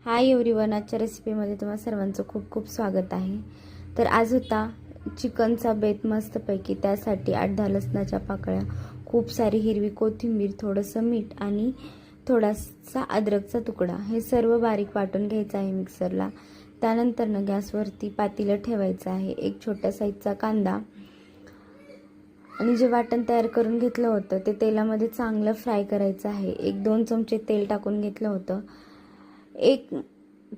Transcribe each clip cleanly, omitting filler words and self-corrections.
Hi everyone, आजच्या रेसिपीमध्ये तुम्हा सर्वांचं खूप खूप स्वागत आहे। तर आज होता चिकनचा बेत मस्तपैकी। त्यासाठी 8-10 लसणाच्या पाकळ्या, खूप सारी हिरवी कोथिंबीर, थोडंसं मीठ आणि थोडासा अद्रकचा तुकडा, हे सर्व बारीक वाटून घ्यायचं आहे मिक्सरला। त्यानंतर गॅसवरती पातेलं ठेवायचं आहे। एक छोट्या साईजचा कांदा आणि जे वाटण तयार करून घेतलं होतं ते तेलामध्ये चांगलं फ्राय करायचं आहे। 1-2 चमचे तेल टाकून घेतलं होतं। 1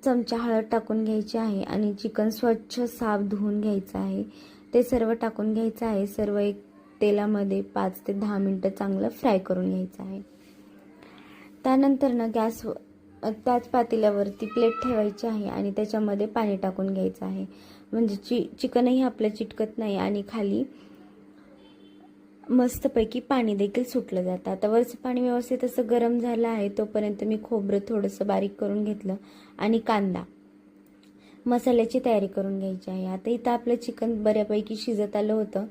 चमचा हळद टाकून घ्यायची आहे आणि चिकन स्वच्छ साफ धुवून घ्यायचं आहे। ते सर्व टाकून घ्यायचं आहे। सर्व एक तेलामध्ये 5 ते 10 मिनिटं चांगलं फ्राय करून घ्यायचं आहे। त्यानंतर गॅस त्याच पातेल्यावरती प्लेट ठेवायची आहे आणि त्याच्यामध्ये पाणी टाकून घ्यायचं आहे, म्हणजे चिकनही आपलं चिटकत नाही आणि खाली मस्तपैकी पाणी देखील सुटलं जातं। आता वरचं पाणी व्यवस्थित असं गरम झालं आहे तोपर्यंत मी खोबरं थोडंसं बारीक करून घेतलं आणि कांदा, मसाल्याची तयारी करून घ्यायची आहे। आता इथं आपलं चिकन बऱ्यापैकी शिजत आलं होतं,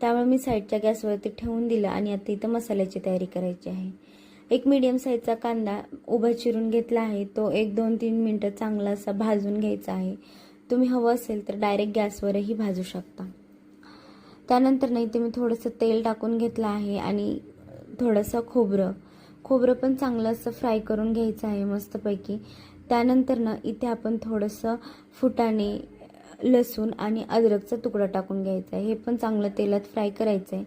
त्यामुळे मी साईडच्या गॅसवरती ठेवून दिलं आणि आता इथं मसाल्याची तयारी करायची आहे। एक मीडियम साईजचा कांदा उभा चिरून घेतला आहे, तो 1-2-3 मिनिटं चांगला असा भाजून घ्यायचा आहे। तुम्ही हवं असेल तर डायरेक्ट गॅसवरही भाजू शकता। त्यानंतर इथे मी थोडंसं तेल टाकून घेतलं आहे आणि थोडंसं खोबरं पण चांगलं असं फ्राय करून घ्यायचं आहे मस्तपैकी। त्यानंतर इथे आपण थोडंसं फुटाणे, लसूण आणि अद्रकचा तुकडा टाकून घ्यायचा आहे। हे पण चांगलं तेलात फ्राय करायचं आहे।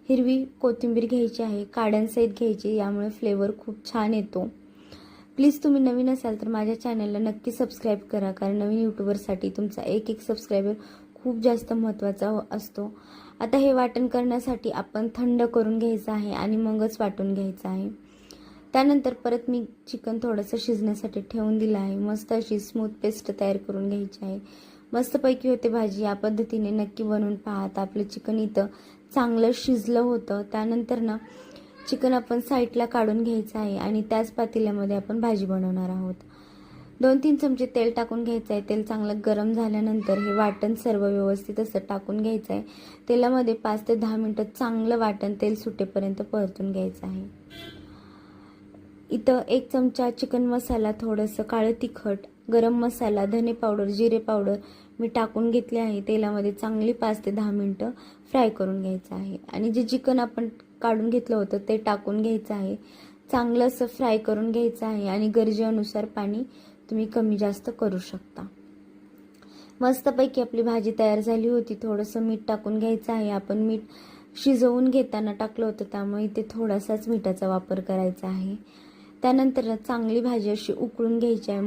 हिरवी कोथिंबीर घ्यायची आहे, काड्यांसहित घ्यायची, यामुळे फ्लेवर खूप छान येतो। प्लीज तुम्ही नवीन असाल तर माझ्या चॅनलला नक्की सबस्क्राईब करा, कारण नवीन यूट्यूबरसाठी तुमचा एक सबस्क्रायबर खूप जास्त महत्त्वाचा असतो। आता हे वाटण करण्यासाठी आपण थंड करून घ्यायचं आहे आणि मगच वाटून घ्यायचं आहे। त्यानंतर परत मी चिकन थोडंसं शिजण्यासाठी ठेवून दिलं आहे। मस्त अशी स्मूथ पेस्ट तयार करून घ्यायची आहे। मस्तपैकी होते भाजी। या पद्धतीने नक्की बनवून पहा। आता आपलं चिकन इथं चांगलं शिजलं होतं। त्यानंतर चिकन आपण साईडला काढून घ्यायचं आहे आणि त्याच पातेल्यामध्ये आपण भाजी बनवणार आहोत। 2-3 चमचे तेल टाकून घ्यायचं आहे। तेल चांगलं गरम झाल्यानंतर हे वाटण सर्व व्यवस्थित असं टाकून घ्यायचं आहे। तेलामध्ये 5 ते 10 मिनिटं चांगलं वाटण तेल सुटेपर्यंत परतून घ्यायचं आहे। इथं 1 चमचा चिकन मसाला, थोडंसं काळं तिखट, गरम मसाला, धने पावडर, जिरे पावडर मी टाकून घेतले आहे। तेलामध्ये चांगली 5 ते 10 मिनिटं फ्राय करून घ्यायचं आहे आणि जे चिकन आपण काढून घेतलं होतं ते टाकून घ्यायचं आहे। चांगलं असं फ्राय करून घ्यायचं आहे आणि गरजेनुसार पाणी तुम्ही कमी जास्त करू शकता। मस्तपैकी आपली भाजी तयार झाली होती। थोडंसं मीठ टाकून घ्यायचं आहे। आपण मीठ शिजवून घेताना टाकलं होतं, त्यामुळे इथे थोडासाच मिठाचा वापर करायचा आहे। त्यानंतर चांगली भाजी अशी उकळून घ्यायची आहे।